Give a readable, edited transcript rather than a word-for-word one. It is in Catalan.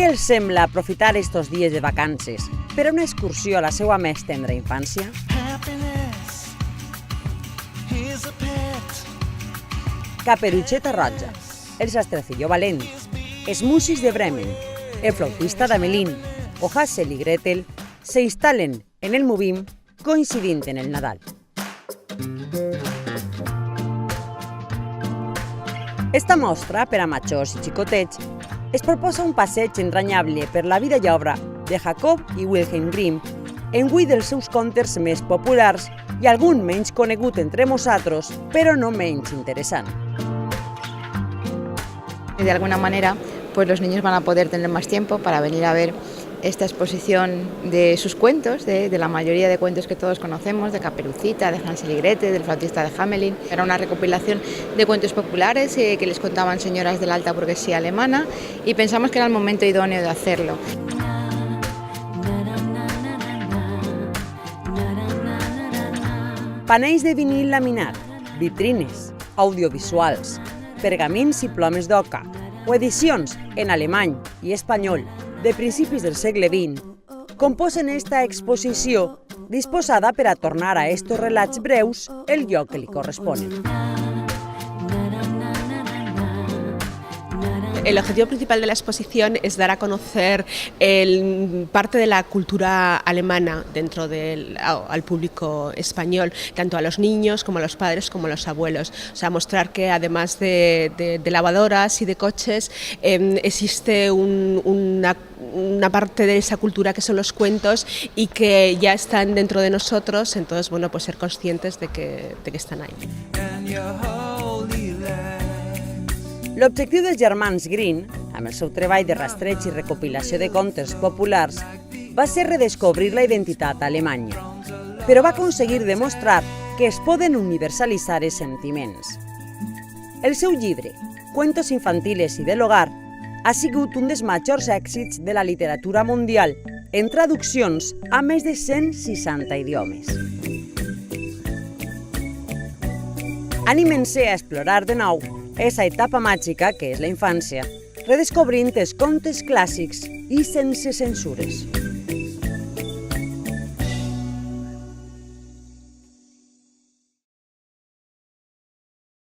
Què els sembla aprofitar estos dies de vacances per a una excursió a la seva més tendra infància? Caperuceta Roja, el Sastrecillo Valent, els Musis de Bremen, el flautista d'Amelín o Hansel i Gretel s'instal·len en el Movim coincidint en el Nadal. Esta mostra, per a majors i xicotets, es proposa un passeig entranyable per la vida i obra de Jacob i Wilhelm Grimm, en hui dels seus contes més populars i algun menys conegut entre nosaltres, però no menys interessant. De alguna manera, pues los niños van a poder tener más tiempo para venir a ver esta exposición de sus cuentos, de la mayoría de cuentos que todos conocemos, de Caperucita, de Hansel y Gretel, del flautista de Hamelin. Era una recopilación de cuentos populares que les contaban señoras de la alta burguesía alemana y pensamos que era el momento idóneo de hacerlo. Panells de vinil laminat, vitrines, audiovisuals, pergamins i plomes d'oca o edicions en alemany i espanyol de principis del segle XX composen esta exposició disposada per a tornar a estos relats breus el lloc que li corresponen. El objetivo principal de la exposición es dar a conocer parte de la cultura alemana dentro al público español, tanto a los niños como a los padres como a los abuelos. O sea, mostrar que además de lavadoras y de coches existe una parte de esa cultura que son los cuentos y que ya están dentro de nosotros, entonces bueno, pues ser conscientes de que están ahí. L'objectiu dels germans Grimm, amb el seu treball de rastreig i recopilació de contes populars, va ser redescobrir la identitat alemanya, però va aconseguir demostrar que es poden universalitzar els sentiments. El seu llibre, Cuentos infantiles y del hogar, ha sigut un dels majors èxits de la literatura mundial, en traduccions a més de 160 idiomes. Anímense a explorar de nou esa etapa màgica que és la infància, redescobrint els contes clàssics i sense censures.